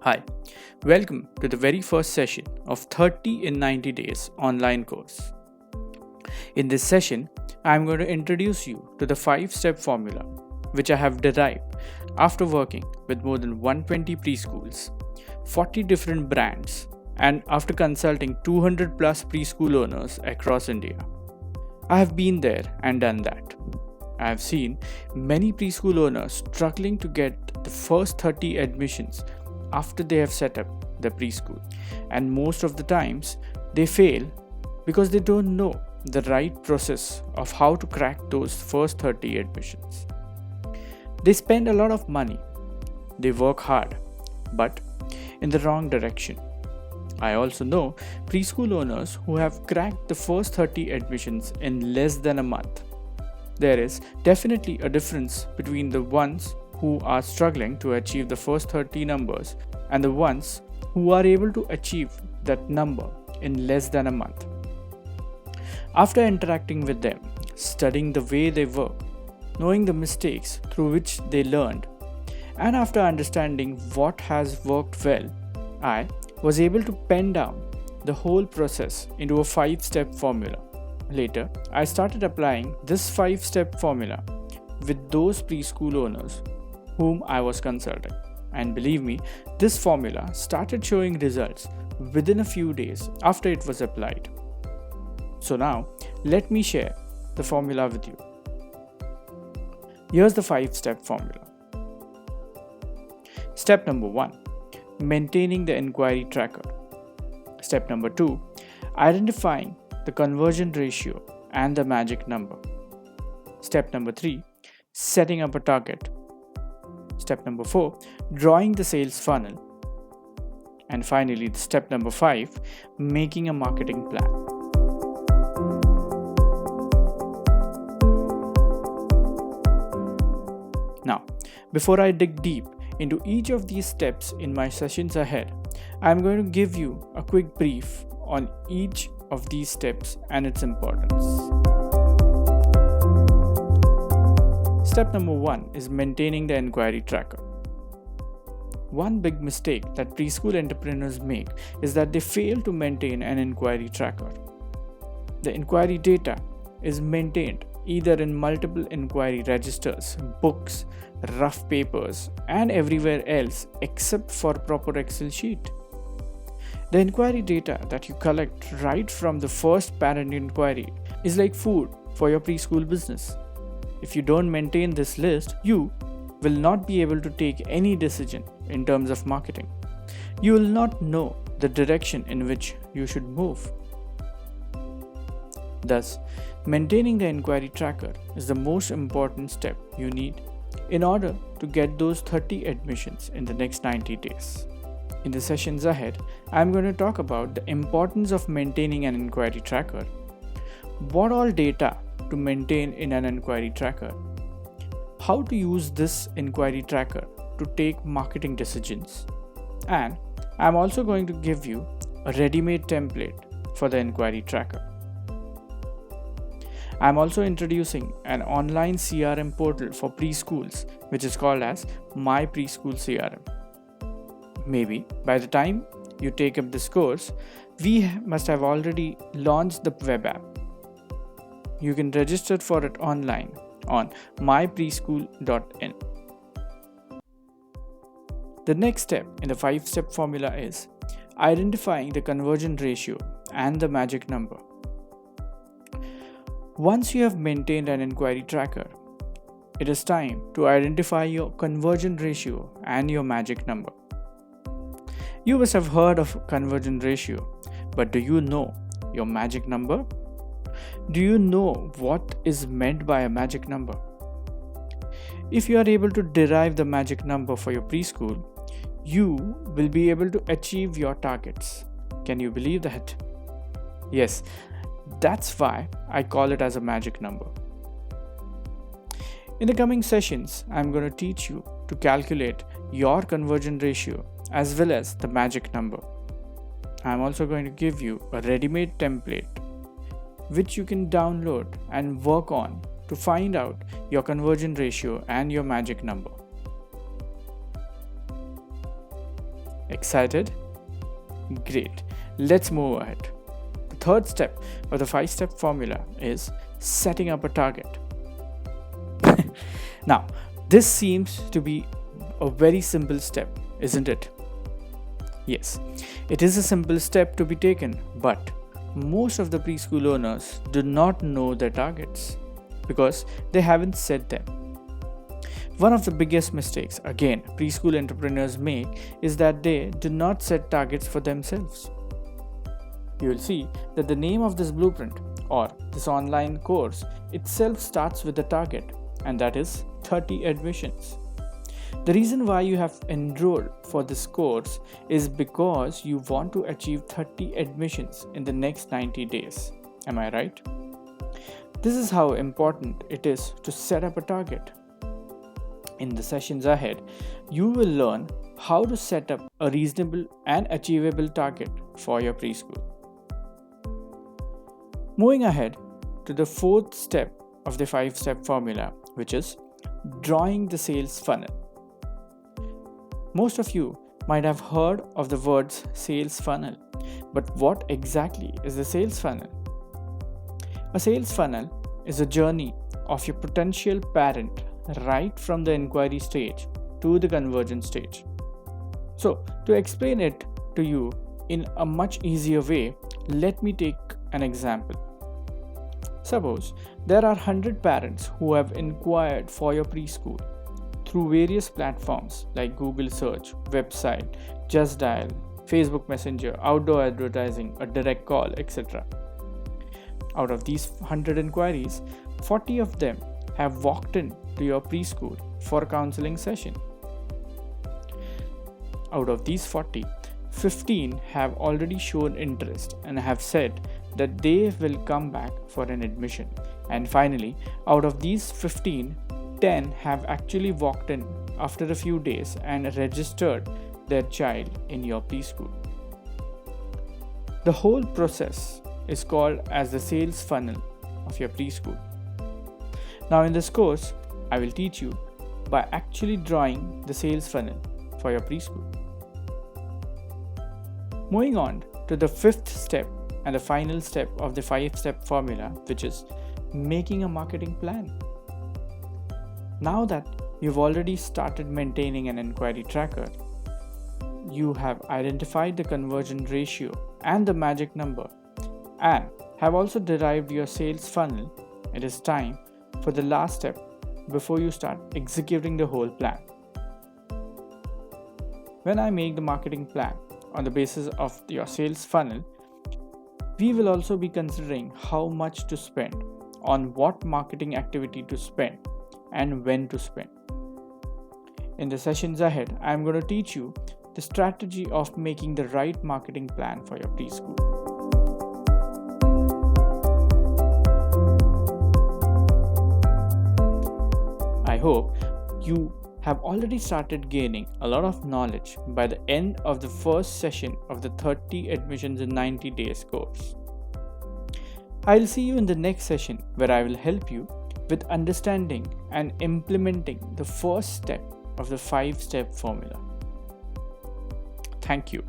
Hi, welcome to the very first session of 30 in 90 days online course. In this session, I am going to introduce you to the 5-step formula which I have derived after working with more than 120 preschools, 40 different brands, and after consulting 200 plus preschool owners across India. I have been there and done that. I have seen many preschool owners struggling to get the first 30 admissions after they have set up the preschool, and most of the times they fail because they don't know the right process of how to crack those first 30 admissions. They spend a lot of money, they work hard, but in the wrong direction. I also know preschool owners who have cracked the first 30 admissions in less than a month. There is definitely a difference between the ones who are struggling to achieve the first 30 numbers and the ones who are able to achieve that number in less than a month. After interacting with them, studying the way they work, knowing the mistakes through which they learned, and after understanding what has worked well, I was able to pen down the whole process into a 5-step formula. Later, I started applying this 5-step formula with those preschool owners whom I was consulting. And believe me, this formula started showing results within a few days after it was applied. So now, let me share the formula with you. Here's the 5-step formula. Step number 1, maintaining the inquiry tracker. Step number 2, identifying the conversion ratio and the magic number. Step number 3, setting up a target. Step number 4, drawing the sales funnel. And finally, step number 5, making a marketing plan. Now, before I dig deep into each of these steps in my sessions ahead, I am going to give you a quick brief on each of these steps and its importance. Step number 1 is maintaining the inquiry tracker. One big mistake that preschool entrepreneurs make is that they fail to maintain an inquiry tracker. The inquiry data is maintained either in multiple inquiry registers, books, rough papers, and everywhere else except for proper Excel sheet. The inquiry data that you collect right from the first parent inquiry is like food for your preschool business. If you don't maintain this list, you will not be able to take any decision in terms of marketing. You will not know the direction in which you should move. Thus, maintaining the inquiry tracker is the most important step you need in order to get those 30 admissions in the next 90 days. In the sessions ahead, I am going to talk about the importance of maintaining an inquiry tracker, what all data to maintain in an inquiry tracker, how to use this inquiry tracker to take marketing decisions, and I am also going to give you a ready-made template for the inquiry tracker. I am also introducing an online CRM portal for preschools which is called as My Preschool CRM. Maybe by the time you take up this course, we must have already launched the web app. You can register for it online on mypreschool.in. The next step in the 5-step formula is identifying the conversion ratio and the magic number. Once you have maintained an inquiry tracker, it is time to identify your conversion ratio and your magic number. You must have heard of conversion ratio, but do you know your magic number? Do you know what is meant by a magic number? If you are able to derive the magic number for your preschool, you will be able to achieve your targets. Can you believe that? Yes, that's why I call it as a magic number. In the coming sessions, I'm going to teach you to calculate your conversion ratio as well as the magic number. I'm also going to give you a ready-made template which you can download and work on to find out your conversion ratio and your magic number. Excited? Great. Let's move ahead. The third step of the 5-step formula is setting up a target. Now, this seems to be a very simple step, isn't it? Yes, it is a simple step to be taken, but most of the preschool owners do not know their targets because they haven't set them. One of the biggest mistakes, again, preschool entrepreneurs make is that they do not set targets for themselves. You will see that the name of this blueprint or this online course itself starts with a target, and that is 30 admissions. The reason why you have enrolled for this course is because you want to achieve 30 admissions in the next 90 days. Am I right? This is how important it is to set up a target. In the sessions ahead, you will learn how to set up a reasonable and achievable target for your preschool. Moving ahead to the fourth step of the 5-step formula, which is drawing the sales funnel. Most of you might have heard of the words sales funnel, but what exactly is the sales funnel? A sales funnel is a journey of your potential parent right from the inquiry stage to the conversion stage. So, to explain it to you in a much easier way, let me take an example. Suppose there are 100 parents who have inquired for your preschool through various platforms like Google Search, website, Just Dial, Facebook Messenger, outdoor advertising, a direct call, etc. Out of these 100 inquiries, 40 of them have walked in to your preschool for a counseling session. Out of these 40, 15 have already shown interest and have said that they will come back for an admission. And finally, out of these 15, 10 have actually walked in after a few days and registered their child in your preschool. The whole process is called as the sales funnel of your preschool. Now in this course, I will teach you by actually drawing the sales funnel for your preschool. Moving on to the 5th step and the final step of the 5-step formula, which is making a marketing plan. Now that you've already started maintaining an inquiry tracker, you have identified the conversion ratio and the magic number, and have also derived your sales funnel, it is time for the last step before you start executing the whole plan. When I make the marketing plan on the basis of your sales funnel, we will also be considering how much to spend, on what marketing activity to spend, and when to spend. In the sessions ahead, I am going to teach you the strategy of making the right marketing plan for your preschool. I hope you have already started gaining a lot of knowledge by the end of the first session of the 30 admissions in 90 days course. I'll see you in the next session where I will help you with understanding and implementing the first step of the 5-step formula. Thank you.